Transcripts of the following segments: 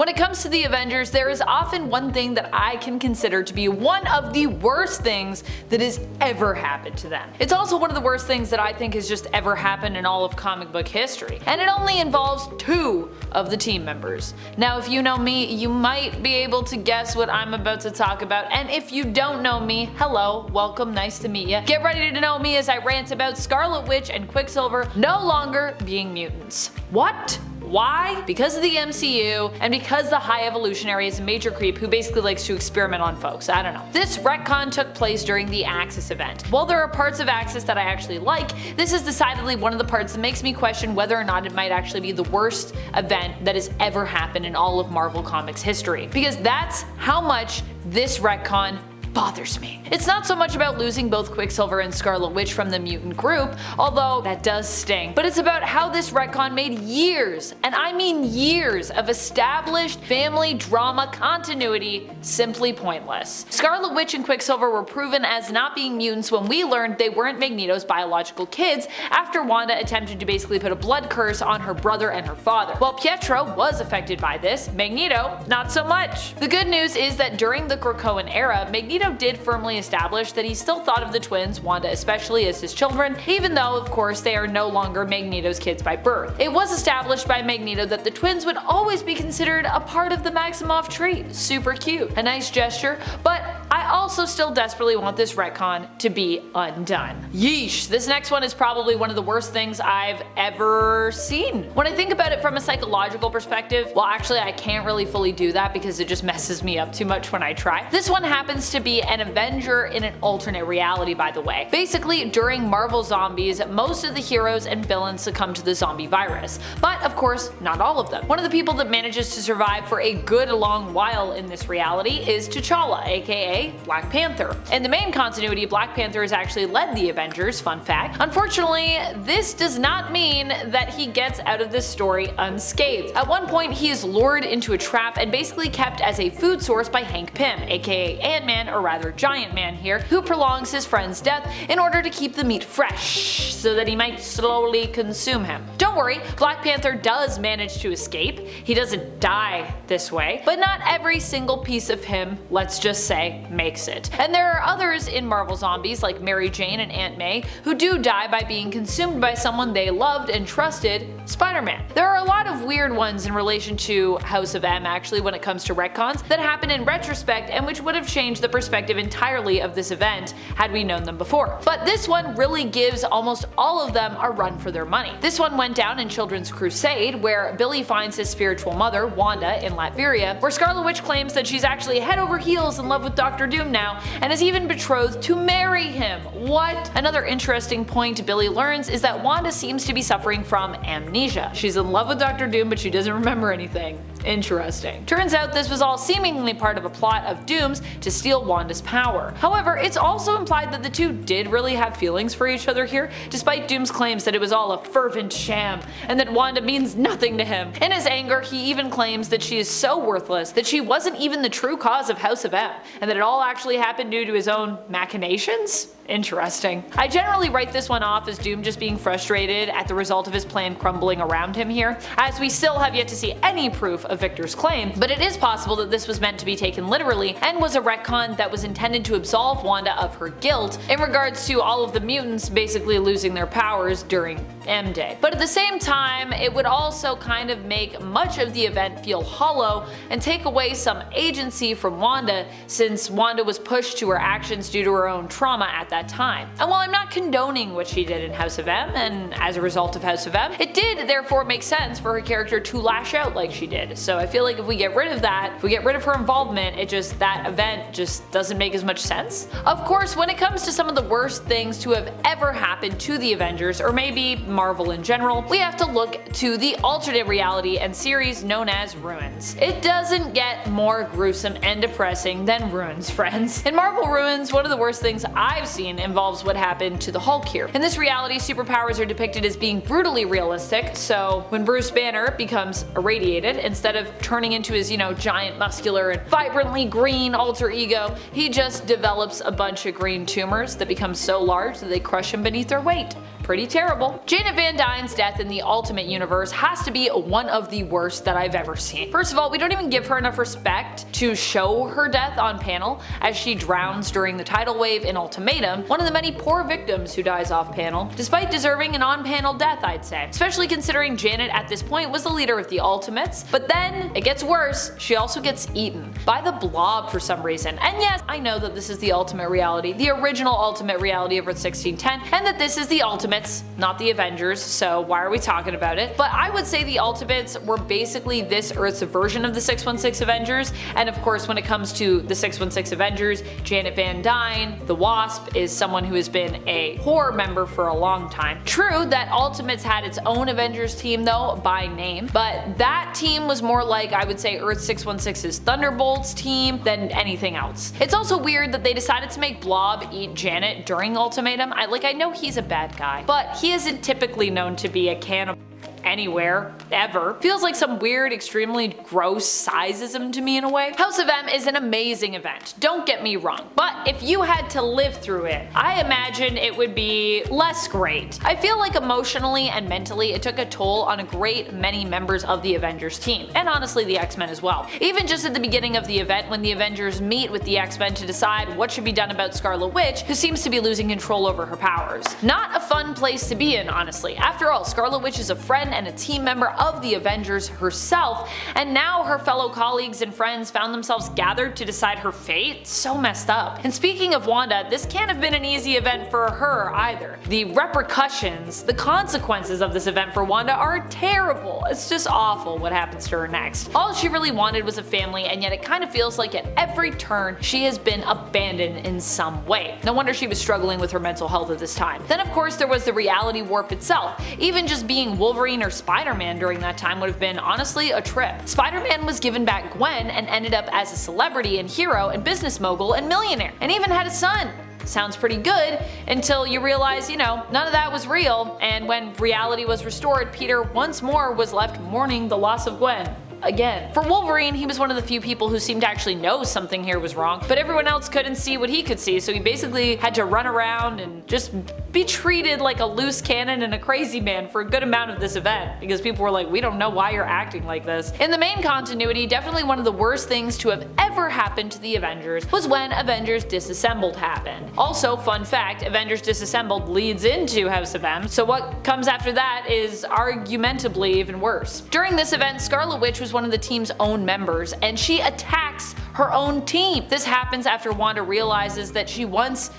When it comes to the Avengers, there is often one thing that I can consider to be one of the worst things that has ever happened to them. It's also one of the worst things that I think has just ever happened in all of comic book history, and it only involves two of the team members. Now, if you know me, you might be able to guess what I'm about to talk about, and if you don't know me, hello, welcome, nice to meet you. Get ready to know me as I rant about Scarlet Witch and Quicksilver no longer being mutants. What? Why? Because of the MCU, and because the High Evolutionary is a major creep who basically likes to experiment on folks. I don't know. This retcon took place during the Axis event. While there are parts of Axis that I actually like, this is decidedly one of the parts that makes me question whether or not it might actually be the worst event that has ever happened in all of Marvel Comics history. Because that's how much this retcon bothers me. It's not so much about losing both Quicksilver and Scarlet Witch from the mutant group, although that does sting, but it's about how this retcon made years, and I mean years, of established family drama continuity simply pointless. Scarlet Witch and Quicksilver were proven as not being mutants when we learned they weren't Magneto's biological kids after Wanda attempted to basically put a blood curse on her brother and her father. While Pietro was affected by this, Magneto not so much. The good news is that during the Krakoan era, Magneto did firmly establish that he still thought of the twins, Wanda especially, as his children, even though of course they are no longer Magneto's kids by birth. It was established by Magneto that the twins would always be considered a part of the Maximoff tree. Super cute. A nice gesture, but I also still desperately want this retcon to be undone. Yeesh, this next one is probably one of the worst things I've ever seen. When I think about it from a psychological perspective, well actually I can't really fully do that because it just messes me up too much when I try. This one happens to be an Avenger in an alternate reality, by the way. Basically, during Marvel Zombies, most of the heroes and villains succumb to the zombie virus, but of course not all of them. One of the people that manages to survive for a good long while in this reality is T'Challa, aka Black Panther. In the main continuity, Black Panther has actually led the Avengers, fun fact. Unfortunately, this does not mean that he gets out of this story unscathed. At one point, he is lured into a trap and basically kept as a food source by Hank Pym, aka Ant-Man, or rather Giant Man here, who prolongs his friend's death in order to keep the meat fresh, so that he might slowly consume him. Don't worry, Black Panther does manage to escape. He doesn't die this way, but not every single piece of him, let's just say, makes it. And there are others in Marvel Zombies like Mary Jane and Aunt May who do die by being consumed by someone they loved and trusted, Spider-Man. There are a lot of weird ones in relation to House of M actually when it comes to retcons that happen in retrospect and which would have changed the perspective entirely of this event had we known them before. But this one really gives almost all of them a run for their money. This one went down in Children's Crusade, where Billy finds his spiritual mother, Wanda, in Latveria, where Scarlet Witch claims that she's actually head over heels in love with Doctor Doom now, and is even betrothed to marry him. What? Another interesting point Billy learns is that Wanda seems to be suffering from amnesia. She's in love with Doctor Doom, but she doesn't remember anything. Interesting. Turns out this was all seemingly part of a plot of Doom's to steal Wanda's power. However, it's also implied that the two did really have feelings for each other here, despite Doom's claims that it was all a fervent sham, and that Wanda means nothing to him. In his anger, he even claims that she is so worthless that she wasn't even the true cause of House of M, and that it all actually happened due to his own machinations? Interesting. I generally write this one off as Doom just being frustrated at the result of his plan crumbling around him here, as we still have yet to see any proof of Victor's claim, but it is possible that this was meant to be taken literally and was a retcon that was intended to absolve Wanda of her guilt in regards to all of the mutants basically losing their powers during M-Day. But at the same time, it would also kind of make much of the event feel hollow and take away some agency from Wanda, since Wanda was pushed to her actions due to her own trauma at that time. And while I'm not condoning what she did in House of M, and as a result of House of M, it did therefore make sense for her character to lash out like she did. So I feel like if we get rid of that, if we get rid of her involvement, that event just doesn't make as much sense. Of course, when it comes to some of the worst things to have ever happened to the Avengers, or maybe Marvel in general, we have to look to the alternate reality and series known as Ruins. It doesn't get more gruesome and depressing than Ruins, friends. In Marvel Ruins, one of the worst things I've seen involves what happened to the Hulk here. In this reality, superpowers are depicted as being brutally realistic, so when Bruce Banner becomes irradiated, instead of turning into his, giant muscular and vibrantly green alter ego, he just develops a bunch of green tumors that become so large that they crush him beneath their weight. pretty terrible. Janet Van Dyne's death in the Ultimate Universe has to be one of the worst that I've ever seen. First of all, we don't even give her enough respect to show her death on panel, as she drowns during the tidal wave in Ultimatum, one of the many poor victims who dies off panel, despite deserving an on-panel death, I'd say. Especially considering Janet at this point was the leader of the Ultimates. But then, it gets worse, she also gets eaten by the Blob for some reason. And yes, I know that this is the Ultimate reality, the original Ultimate reality of Earth 1610, and that this is the Ultimates, not the Avengers, so why are we talking about it? But I would say the Ultimates were basically this Earth's version of the 616 Avengers, and of course when it comes to the 616 Avengers, Janet Van Dyne, the Wasp, is someone who has been a core member for a long time. True that Ultimates had its own Avengers team though, by name, but that team was more like, I would say, Earth 616's Thunderbolts team than anything else. It's also weird that they decided to make Blob eat Janet during Ultimatum. I know he's a bad guy, but he isn't typically known to be a cannibal anywhere, ever. Feels like some weird, extremely gross sizeism to me in a way. House of M is an amazing event, don't get me wrong, but if you had to live through it, I imagine it would be less great. I feel like emotionally and mentally it took a toll on a great many members of the Avengers team, and honestly the X-Men as well. Even just at the beginning of the event when the Avengers meet with the X-Men to decide what should be done about Scarlet Witch, who seems to be losing control over her powers. Not a fun place to be in, honestly. After all, Scarlet Witch is a friend and a team member of the Avengers herself, and now her fellow colleagues and friends found themselves gathered to decide her fate? So messed up. And speaking of Wanda, this can't have been an easy event for her either. The repercussions, the consequences of this event for Wanda are terrible. It's just awful what happens to her next. All she really wanted was a family, and yet it kind of feels like at every turn she has been abandoned in some way. No wonder she was struggling with her mental health at this time. Then of course there was the reality warp itself. Even just being Wolverine or Spider-Man during that time would have been honestly a trip. Spider-Man was given back Gwen and ended up as a celebrity and hero and business mogul and millionaire, and even had a son. Sounds pretty good until you realize, none of that was real, and when reality was restored, Peter once more was left mourning the loss of Gwen. Again. For Wolverine, he was one of the few people who seemed to actually know something here was wrong, but everyone else couldn't see what he could see, so he basically had to run around and just be treated like a loose cannon and a crazy man for a good amount of this event, because people were like, we don't know why you're acting like this. In the main continuity, definitely one of the worst things to have ever happened to the Avengers was when Avengers Disassembled happened. Also, fun fact, Avengers Disassembled leads into House of M, so what comes after that is argumentably even worse. During this event, Scarlet Witch was one of the team's own members, and she attacks her own team. This happens after Wanda realizes that she once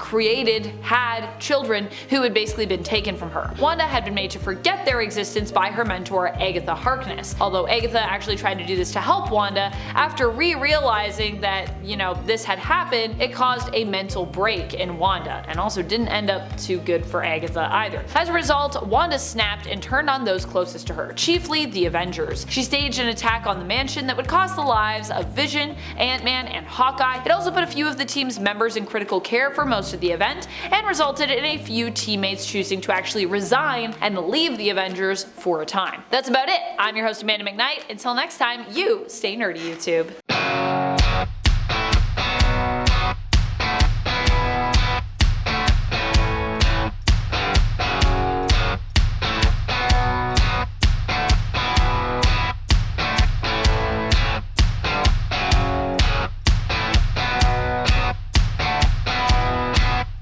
had children who had basically been taken from her. Wanda had been made to forget their existence by her mentor Agatha Harkness, although Agatha actually tried to do this to help Wanda. After realizing that, this had happened, it caused a mental break in Wanda, and also didn't end up too good for Agatha either. As a result, Wanda snapped and turned on those closest to her, chiefly the Avengers. She staged an attack on the mansion that would cost the lives of Vision, Ant-Man, and Hawkeye. It also put a few of the team's members in critical care for most of the event, and resulted in a few teammates choosing to actually resign and leave the Avengers for a time. That's about it. I'm your host Amanda McKnight. Until next time, you stay nerdy, YouTube.